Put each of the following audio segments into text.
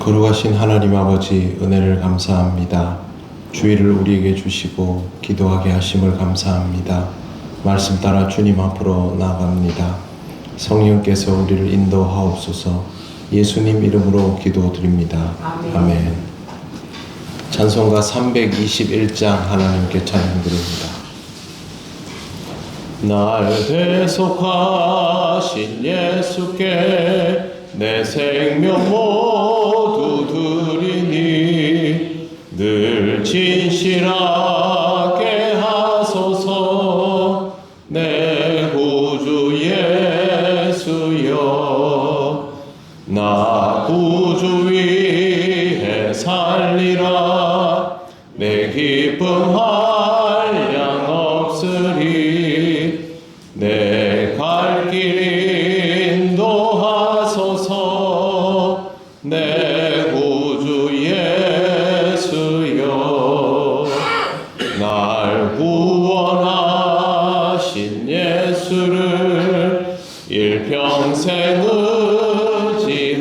거룩하신 하나님 아버지, 은혜를 감사합니다. 주의를 우리에게 주시고 기도하게 하심을 감사합니다. 말씀 따라 주님 앞으로 나아갑니다. 성령께서 우리를 인도하옵소서. 예수님 이름으로 기도드립니다. 아멘. 찬송가 321장 하나님께 찬양드립니다. 날 대속하신 예수께 내 생명 모두 드리니 늘 진실하게 하소서. 내 구주 예수여, 나 구주 위에 살리라. 내 기쁨 한량 없으리. 내 갈 길 인도하소서. 내 구주 예수여, 날 구원하신 예수를 일평생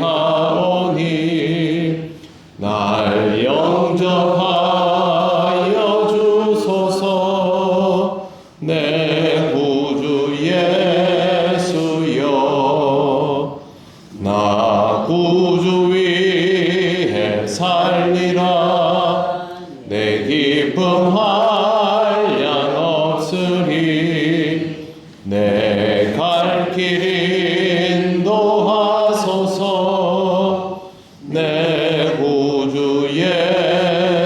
의지하오니 날 영접하여 주소서. 내 구주 예수여, 나 구주 위에 살리라. 내 기쁨 한량 없으리. 내 갈 길 인도하소서. 내 구주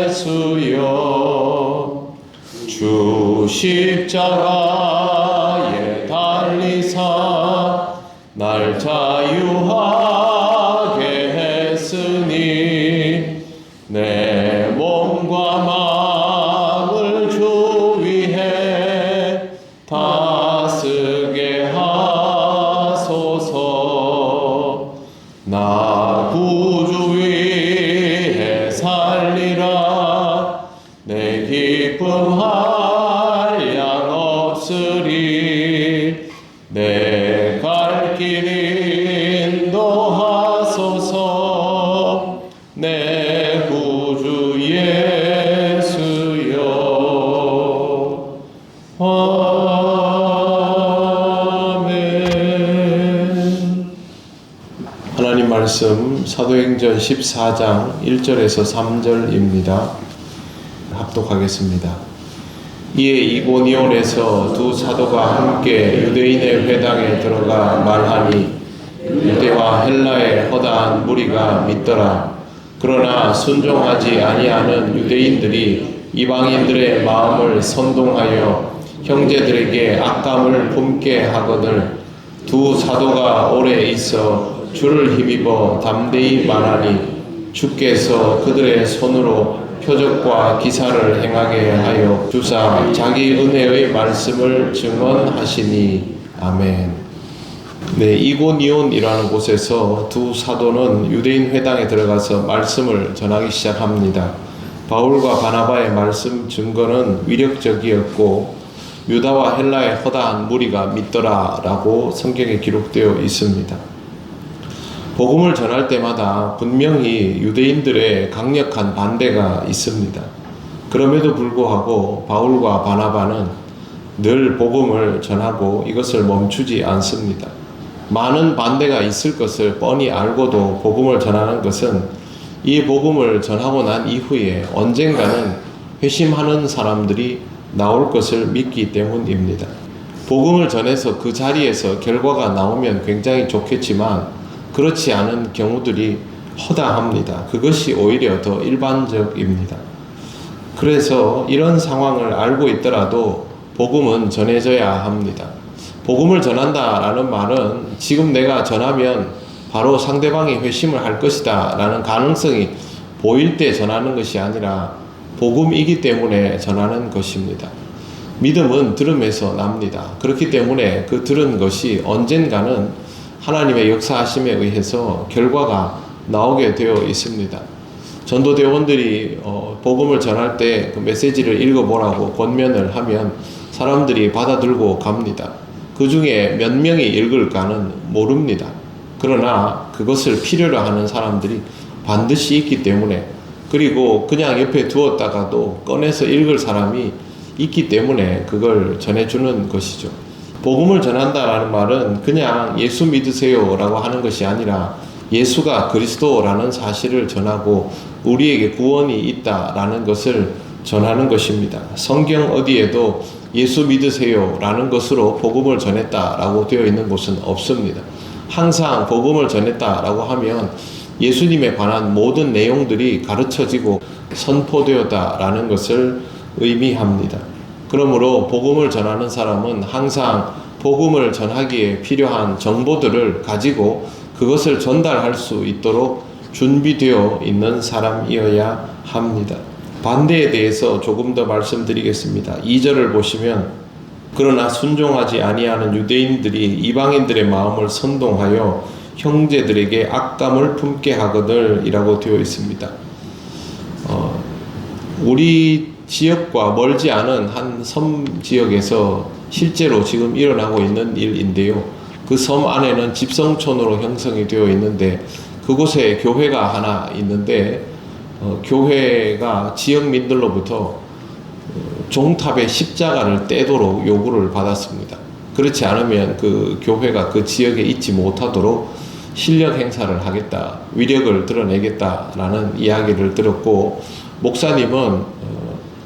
예수여, 주 십자가에 달리사 날 자유하게 했으니 내 몸과 마음을 주 위해 다스게 하소서. 나 구주 위에 살리라. 내 기쁨 한량 없으리. 내 갈 길 인도하소서. 내 구주 예수여. 아멘. 하나님 말씀 사도행전 14장 1절에서 3절입니다. 합독하겠습니다. 이에 이고니온에서 두 사도가 함께 유대인의 회당에 들어가 말하니 유대와 헬라의 허다한 무리가 믿더라. 그러나 순종하지 아니하는 유대인들이 이방인들의 마음을 선동하여 형제들에게 악감을 품게 하거늘 두 사도가 오래 있어 주를 힘입어 담대히 말하니 주께서 그들의 손으로 표적과 기사를 행하게 하여 주사 자기 은혜의 말씀을 증언하시니. 아멘. 네, 이고니온이라는 곳에서 두 사도는 유대인 회당에 들어가서 말씀을 전하기 시작합니다. 바울과 바나바의 말씀 증거는 위력적이었고 유다와 헬라의 허다한 무리가 믿더라라고 성경에 기록되어 있습니다. 복음을 전할 때마다 분명히 유대인들의 강력한 반대가 있습니다. 그럼에도 불구하고 바울과 바나바는 늘 복음을 전하고 이것을 멈추지 않습니다. 많은 반대가 있을 것을 뻔히 알고도 복음을 전하는 것은 이 복음을 전하고 난 이후에 언젠가는 회심하는 사람들이 나올 것을 믿기 때문입니다. 복음을 전해서 그 자리에서 결과가 나오면 굉장히 좋겠지만 그렇지 않은 경우들이 허다합니다. 그것이 오히려 더 일반적입니다. 그래서 이런 상황을 알고 있더라도 복음은 전해져야 합니다. 복음을 전한다라는 말은 지금 내가 전하면 바로 상대방이 회심을 할 것이다 라는 가능성이 보일 때 전하는 것이 아니라 복음이기 때문에 전하는 것입니다. 믿음은 들음에서 납니다. 그렇기 때문에 그 들은 것이 언젠가는 하나님의 역사하심에 의해서 결과가 나오게 되어 있습니다. 전도대원들이 복음을 전할 때 그 메시지를 읽어보라고 권면을 하면 사람들이 받아들고 갑니다. 그 중에 몇 명이 읽을까는 모릅니다. 그러나 그것을 필요로 하는 사람들이 반드시 있기 때문에, 그리고 그냥 옆에 두었다가도 꺼내서 읽을 사람이 있기 때문에 그걸 전해주는 것이죠. 복음을 전한다라는 말은 그냥 예수 믿으세요 라고 하는 것이 아니라 예수가 그리스도라는 사실을 전하고 우리에게 구원이 있다라는 것을 전하는 것입니다. 성경 어디에도 예수 믿으세요 라는 것으로 복음을 전했다라고 되어 있는 곳은 없습니다. 항상 복음을 전했다라고 하면 예수님에 관한 모든 내용들이 가르쳐지고 선포되었다라는 것을 의미합니다. 그러므로 복음을 전하는 사람은 항상 복음을 전하기에 필요한 정보들을 가지고 그것을 전달할 수 있도록 준비되어 있는 사람이어야 합니다. 반대에 대해서 조금 더 말씀드리겠습니다. 2절을 보시면 그러나 순종하지 아니하는 유대인들이 이방인들의 마음을 선동하여 형제들에게 악감을 품게 하거늘 이라고 되어 있습니다. 우리 지역과 멀지 않은 한 섬 지역에서 실제로 지금 일어나고 있는 일인데요. 그 섬 안에는 집성촌으로 형성이 되어 있는데 그곳에 교회가 하나 있는데 교회가 지역민들로부터 종탑에 십자가를 떼도록 요구를 받았습니다. 그렇지 않으면 그 교회가 그 지역에 있지 못하도록 실력 행사를 하겠다, 위력을 드러내겠다라는 이야기를 들었고, 목사님은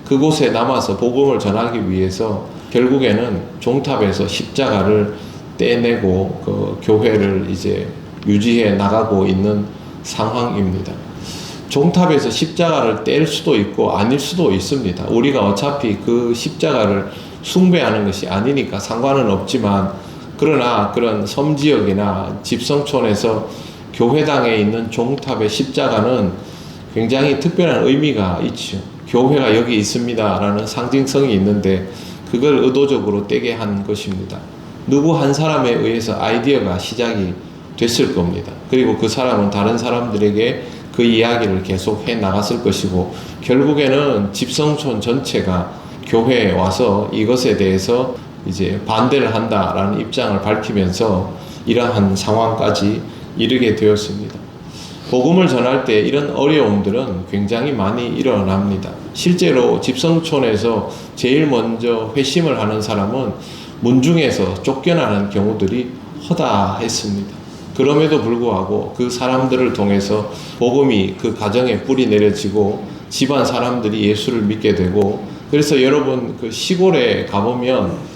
그곳에 남아서 복음을 전하기 위해서 결국에는 종탑에서 십자가를 떼내고 그 교회를 이제 유지해 나가고 있는 상황입니다. 종탑에서 십자가를 뗄 수도 있고 아닐 수도 있습니다. 우리가 어차피 그 십자가를 숭배하는 것이 아니니까 상관은 없지만, 그러나 그런 섬지역이나 집성촌에서 교회당에 있는 종탑의 십자가는 굉장히 특별한 의미가 있죠. 교회가 여기 있습니다라는 상징성이 있는데 그걸 의도적으로 떼게 한 것입니다. 누구 한 사람에 의해서 아이디어가 시작이 됐을 겁니다. 그리고 그 사람은 다른 사람들에게 그 이야기를 계속 해 나갔을 것이고, 결국에는 집성촌 전체가 교회에 와서 이것에 대해서 이제 반대를 한다라는 입장을 밝히면서 이러한 상황까지 이르게 되었습니다. 복음을 전할 때 이런 어려움들은 굉장히 많이 일어납니다. 실제로 집성촌에서 제일 먼저 회심을 하는 사람은 문중에서 쫓겨나는 경우들이 허다했습니다. 그럼에도 불구하고 그 사람들을 통해서 복음이 그 가정에 뿌리 내려지고 집안 사람들이 예수를 믿게 되고, 그래서 여러분 그 시골에 가보면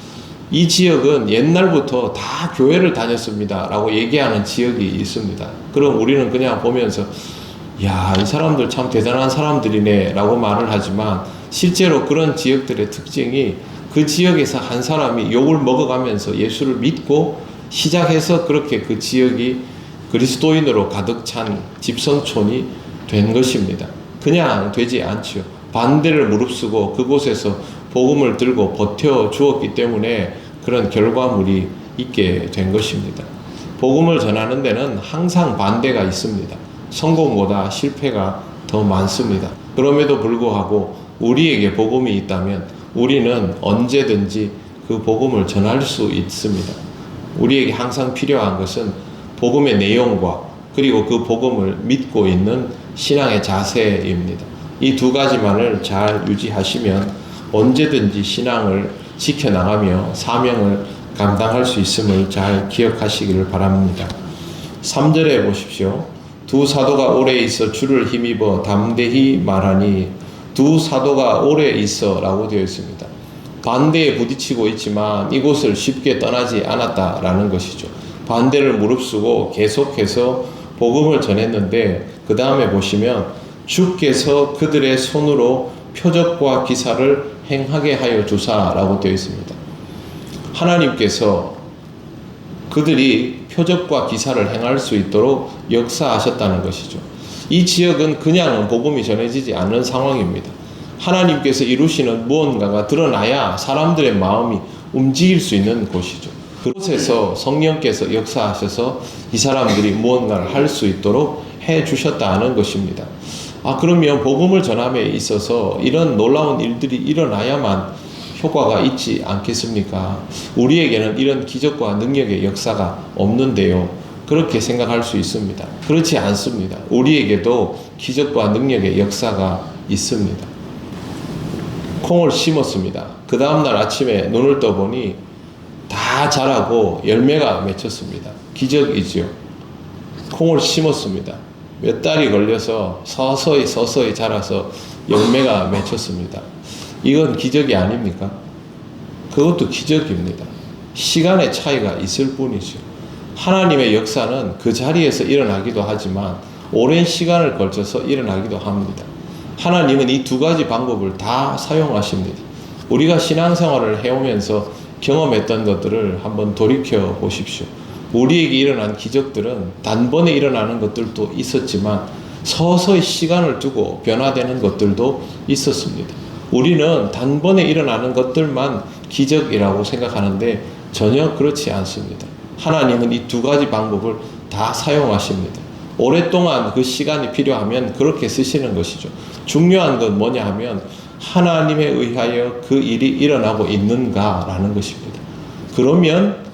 이 지역은 옛날부터 다 교회를 다녔습니다 라고 얘기하는 지역이 있습니다. 그럼 우리는 그냥 보면서 야, 이 사람들 참 대단한 사람들이네 라고 말을 하지만, 실제로 그런 지역들의 특징이 그 지역에서 한 사람이 욕을 먹어가면서 예수를 믿고 시작해서 그렇게 그 지역이 그리스도인으로 가득 찬 집성촌이 된 것입니다. 그냥 되지 않죠. 반대를 무릅쓰고 그곳에서 복음을 들고 버텨 주었기 때문에 그런 결과물이 있게 된 것입니다. 복음을 전하는 데는 항상 반대가 있습니다. 성공보다 실패가 더 많습니다. 그럼에도 불구하고 우리에게 복음이 있다면 우리는 언제든지 그 복음을 전할 수 있습니다. 우리에게 항상 필요한 것은 복음의 내용과 그리고 그 복음을 믿고 있는 신앙의 자세입니다. 이 두 가지만을 잘 유지하시면 언제든지 신앙을 지켜나가며 사명을 감당할 수 있음을 잘 기억하시기를 바랍니다. 3절에 보십시오. 두 사도가 오래 있어 주를 힘입어 담대히 말하니, 두 사도가 오래 있어 라고 되어 있습니다. 반대에 부딪히고 있지만 이곳을 쉽게 떠나지 않았다라는 것이죠. 반대를 무릅쓰고 계속해서 복음을 전했는데, 그 다음에 보시면 주께서 그들의 손으로 표적과 기사를 행하게 하여 주사라고 되어 있습니다. 하나님께서 그들이 표적과 기사를 행할 수 있도록 역사하셨다는 것이죠. 이 지역은 그냥 복음이 전해지지 않는 상황입니다. 하나님께서 이루시는 무언가가 드러나야 사람들의 마음이 움직일 수 있는 곳이죠. 그곳에서 성령께서 역사하셔서 이 사람들이 무언가를 할 수 있도록 해 주셨다는 것입니다. 그러면 복음을 전함에 있어서 이런 놀라운 일들이 일어나야만 효과가 있지 않겠습니까? 우리에게는 이런 기적과 능력의 역사가 없는데요. 그렇게 생각할 수 있습니다. 그렇지 않습니다. 우리에게도 기적과 능력의 역사가 있습니다. 콩을 심었습니다. 그 다음날 아침에 눈을 떠보니 다 자라고 열매가 맺혔습니다. 기적이지요. 콩을 심었습니다. 몇 달이 걸려서 서서히 자라서 열매가 맺혔습니다. 이건 기적이 아닙니까? 그것도 기적입니다. 시간의 차이가 있을 뿐이죠. 하나님의 역사는 그 자리에서 일어나기도 하지만 오랜 시간을 걸쳐서 일어나기도 합니다. 하나님은 이 두 가지 방법을 다 사용하십니다. 우리가 신앙생활을 해오면서 경험했던 것들을 한번 돌이켜 보십시오. 우리에게 일어난 기적들은 단번에 일어나는 것들도 있었지만 서서히 시간을 두고 변화되는 것들도 있었습니다. 우리는 단번에 일어나는 것들만 기적이라고 생각하는데 전혀 그렇지 않습니다. 하나님은 이 두 가지 방법을 다 사용하십니다. 오랫동안 그 시간이 필요하면 그렇게 쓰시는 것이죠. 중요한 건 뭐냐 하면 하나님에 의하여 그 일이 일어나고 있는가라는 것입니다. 그러면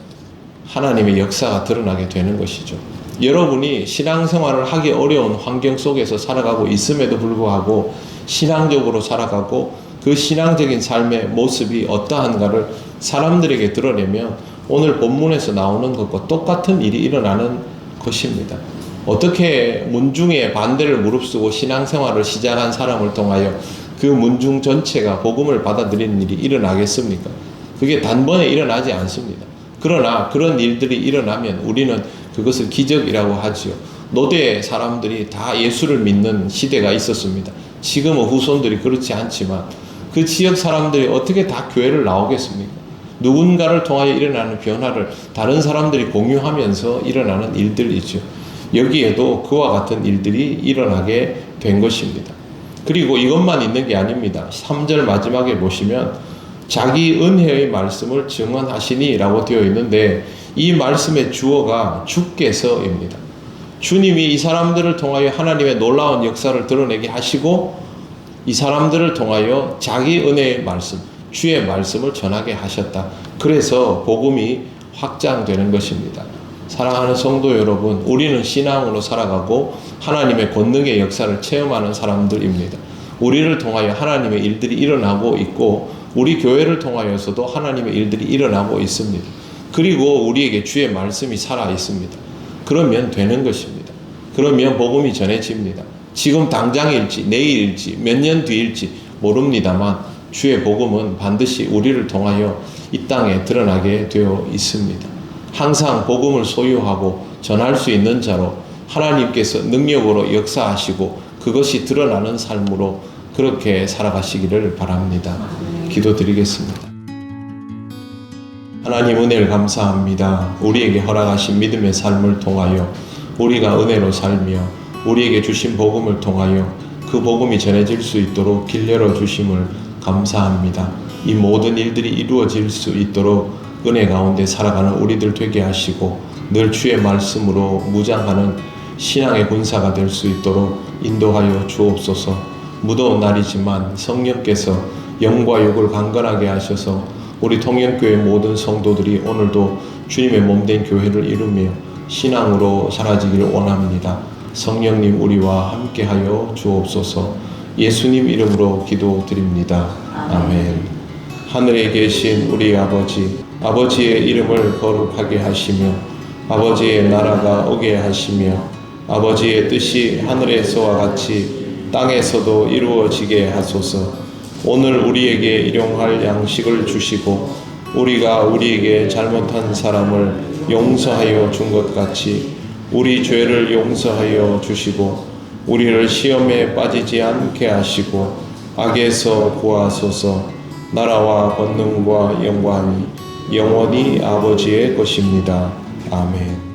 하나님의 역사가 드러나게 되는 것이죠. 여러분이 신앙생활을 하기 어려운 환경 속에서 살아가고 있음에도 불구하고 신앙적으로 살아가고 그 신앙적인 삶의 모습이 어떠한가를 사람들에게 드러내면 오늘 본문에서 나오는 것과 똑같은 일이 일어나는 것입니다. 어떻게 문중에 반대를 무릅쓰고 신앙생활을 시작한 사람을 통하여 그 문중 전체가 복음을 받아들이는 일이 일어나겠습니까? 그게 단번에 일어나지 않습니다. 그러나 그런 일들이 일어나면 우리는 그것을 기적이라고 하지요. 노대 사람들이 다 예수를 믿는 시대가 있었습니다. 지금은 후손들이 그렇지 않지만 그 지역 사람들이 어떻게 다 교회를 나오겠습니까? 누군가를 통하여 일어나는 변화를 다른 사람들이 공유하면서 일어나는 일들이죠. 여기에도 그와 같은 일들이 일어나게 된 것입니다. 그리고 이것만 있는 게 아닙니다. 3절 마지막에 보시면 자기 은혜의 말씀을 증언하시니 라고 되어 있는데 이 말씀의 주어가 주께서입니다. 주님이 이 사람들을 통하여 하나님의 놀라운 역사를 드러내게 하시고 이 사람들을 통하여 자기 은혜의 말씀, 주의 말씀을 전하게 하셨다. 그래서 복음이 확장되는 것입니다. 사랑하는 성도 여러분, 우리는 신앙으로 살아가고 하나님의 권능의 역사를 체험하는 사람들입니다. 우리를 통하여 하나님의 일들이 일어나고 있고 우리 교회를 통하여서도 하나님의 일들이 일어나고 있습니다. 그리고 우리에게 주의 말씀이 살아 있습니다. 그러면 되는 것입니다. 그러면 복음이 전해집니다. 지금 당장일지 내일일지 몇 년 뒤일지 모릅니다만 주의 복음은 반드시 우리를 통하여 이 땅에 드러나게 되어 있습니다. 항상 복음을 소유하고 전할 수 있는 자로 하나님께서 능력으로 역사하시고 그것이 드러나는 삶으로 그렇게 살아가시기를 바랍니다. 기도드리겠습니다. 하나님 은혜를 감사합니다. 우리에게 허락하신 믿음의 삶을 통하여 우리가 은혜로 살며 우리에게 주신 복음을 통하여 그 복음이 전해질 수 있도록 길 열어주심을 감사합니다. 이 모든 일들이 이루어질 수 있도록 은혜 가운데 살아가는 우리들 되게 하시고 늘 주의 말씀으로 무장하는 신앙의 군사가 될 수 있도록 인도하여 주옵소서. 무더운 날이지만 성령께서 영과 육을 강건하게 하셔서 우리 통영교회 모든 성도들이 오늘도 주님의 몸된 교회를 이루며 신앙으로 살아지기를 원합니다. 성령님 우리와 함께하여 주옵소서. 예수님 이름으로 기도드립니다. 아멘. 하늘에 계신 우리 아버지, 아버지의 이름을 거룩하게 하시며 아버지의 나라가 오게 하시며 아버지의 뜻이 하늘에서와 같이 땅에서도 이루어지게 하소서. 오늘 우리에게 일용할 양식을 주시고 우리가 우리에게 잘못한 사람을 용서하여 준 것 같이 우리 죄를 용서하여 주시고 우리를 시험에 빠지지 않게 하시고 악에서 구하소서. 나라와 권능과 영광이 영원히 아버지의 것입니다. 아멘.